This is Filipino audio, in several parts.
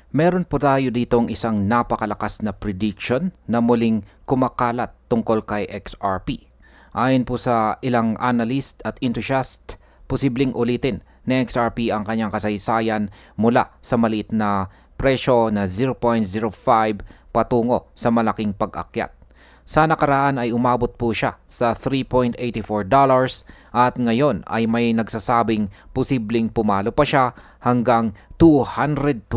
Meron po tayo ditong isang napakalakas na prediction na muling kumakalat tungkol kay XRP. Ayon po sa ilang analyst at enthusiast, posibleng ulitin na XRP ang kanyang kasaysayan mula sa maliit na presyo na 0.05 patungo sa malaking pag-akyat. Sa nakaraan ay umabot po siya sa $3.84 at ngayon ay may nagsasabing posibleng pumalo pa siya hanggang $227.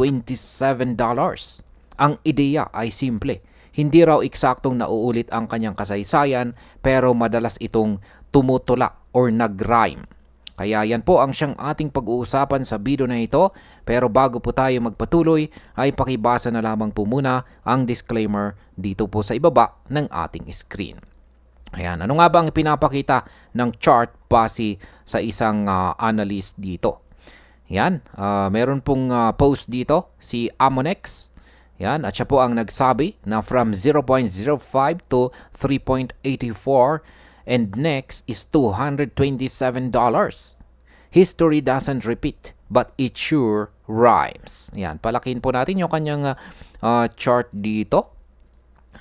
Ang ideya ay simple. Hindi raw eksaktong nauulit ang kanyang kasaysayan pero madalas itong tumutula or nag-rhyme. Kaya yan po ang siyang ating pag-uusapan sa video na ito. Pero bago po tayo magpatuloy ay pakibasa na lamang po muna ang disclaimer dito po sa ibaba ng ating screen. Ayan, ano nga ba ang pinapakita ng chart base sa isang analyst dito? Yan, meron pong post dito si Amonex. Yan, at siya po ang nagsabi na from 0.05 to 3.84 and next is $227. History doesn't repeat, but it sure rhymes. Yan, palakin po natin yung kanyang chart dito.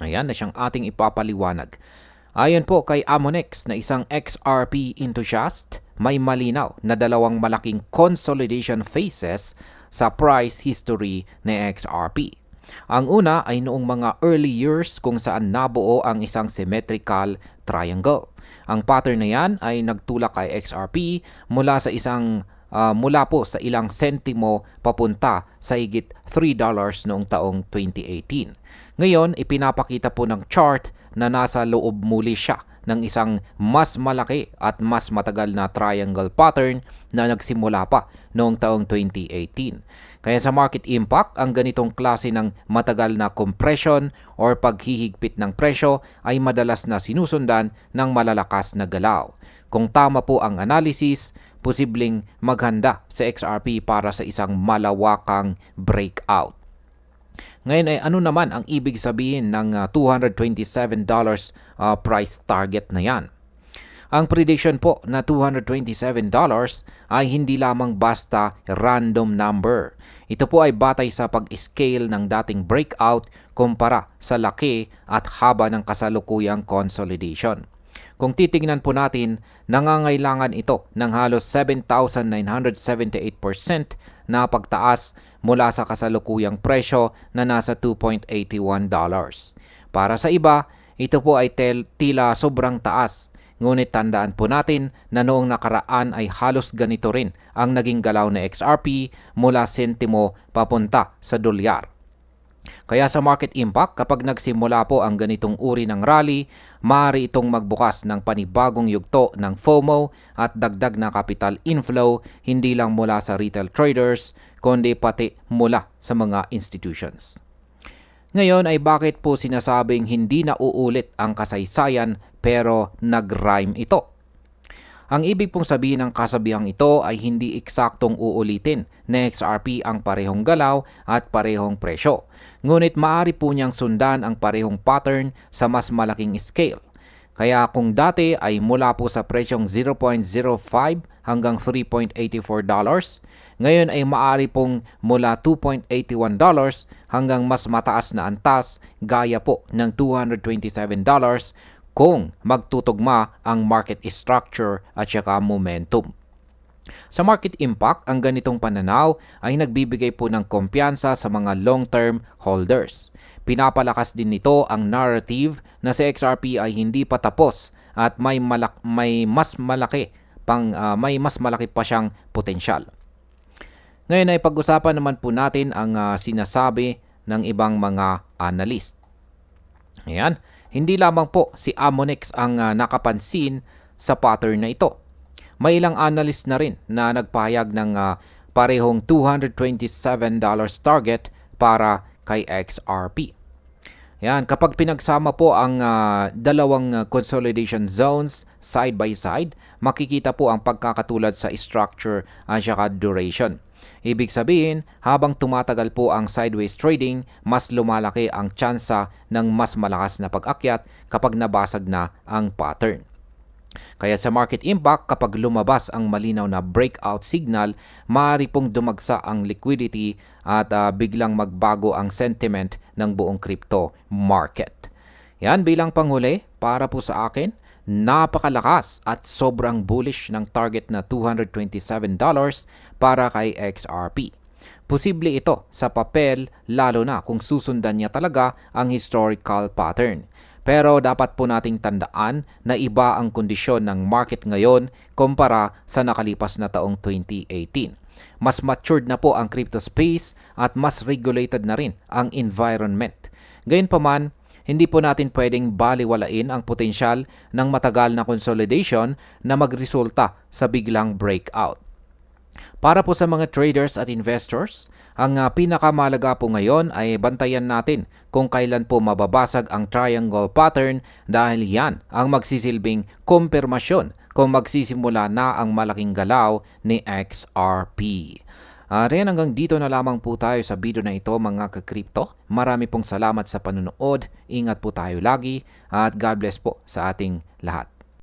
Ayan, na siyang ating ipapaliwanag. Ayon po kay Amonex na isang XRP enthusiast, may malinaw na dalawang malaking consolidation phases sa price history ni XRP. Ang una ay noong mga early years kung saan nabuo ang isang symmetrical triangle. Ang pattern na yan ay nagtulak kay XRP mula po sa ilang sentimo papunta sa higit $3 noong taong 2018. Ngayon, ipinapakita po ng chart na nasa loob muli siya ng isang mas malaki at mas matagal na triangle pattern na nagsimula pa noong taong 2018. Kaya sa market impact, ang ganitong klase ng matagal na compression or paghihigpit ng presyo ay madalas na sinusundan ng malalakas na galaw. Kung tama po ang analysis, posibleng maghanda sa XRP para sa isang malawakang breakout. Ngayon ay ano naman ang ibig sabihin ng $227 price target na yan? Ang prediction po na $227 ay hindi lamang basta random number. Ito po ay batay sa pag-scale ng dating breakout kumpara sa laki at haba ng kasalukuyang consolidation. Kung titingnan po natin, nangangailangan ito ng halos 7,978% na pagtaas mula sa kasalukuyang presyo na nasa $2.81. Para sa iba, ito po ay tila sobrang taas. Ngunit tandaan po natin na noong nakaraan ay halos ganito rin ang naging galaw na XRP mula sentimo papunta sa dolyar. Kaya sa market impact, kapag nagsimula po ang ganitong uri ng rally, maaari itong magbukas ng panibagong yugto ng FOMO at dagdag na capital inflow hindi lang mula sa retail traders, kundi pati mula sa mga institutions. Ngayon ay bakit po sinasabing hindi na uulit ang kasaysayan pero nag-rhyme ito? Ang ibig pong sabihin ng kasabihang ito ay hindi eksaktong uulitin na XRP ang parehong galaw at parehong presyo. Ngunit maaari po niyang sundan ang parehong pattern sa mas malaking scale. Kaya kung dati ay mula po sa presyong 0.05 hanggang $3.84, ngayon ay maaari pong mula $2.81 hanggang mas mataas na antas gaya po ng $227 kung magtutugma ang market structure at saka momentum. Sa market impact, ang ganitong pananaw ay nagbibigay po ng kumpiyansa sa mga long-term holders. Pinapalakas din nito ang narrative na si XRP ay hindi pa tapos at may mas malaki pa siyang potensyal. Ngayon ay pag-usapan naman po natin ang sinasabi ng ibang mga analyst. Ayan. Hindi lamang po si Amonex ang nakapansin sa pattern na ito. May ilang analyst na rin na nagpahayag ng parehong $227 target para kay XRP. Yan, kapag pinagsama po ang dalawang consolidation zones side by side, makikita po ang pagkakatulad sa structure at saka duration. Ibig sabihin, habang tumatagal po ang sideways trading, mas lumalaki ang tsansa ng mas malakas na pag-akyat kapag nabasag na ang pattern. Kaya sa market impact, kapag lumabas ang malinaw na breakout signal, maaari pong dumagsa ang liquidity at biglang magbago ang sentiment ng buong crypto market. Yan bilang panghuli para po sa akin, napakalakas at sobrang bullish ng target na $227 para kay XRP. Posible ito sa papel lalo na kung susundan niya talaga ang historical pattern. Pero dapat po nating tandaan na iba ang kondisyon ng market ngayon kumpara sa nakalipas na taong 2018. Mas matured na po ang crypto space at mas regulated na rin ang environment. Gayunpaman, hindi po natin pwedeng baliwalain ang potensyal ng matagal na consolidation na magresulta sa biglang breakout. Para po sa mga traders at investors, ang pinakamalaga po ngayon ay bantayan natin kung kailan po mababasag ang triangle pattern dahil yan ang magsisilbing kumpirmasyon kung magsisimula na ang malaking galaw ni XRP. Riyan hanggang dito na lamang po tayo sa video na ito mga ka-crypto. Marami pong salamat sa panunood. Ingat po tayo lagi at God bless po sa ating lahat.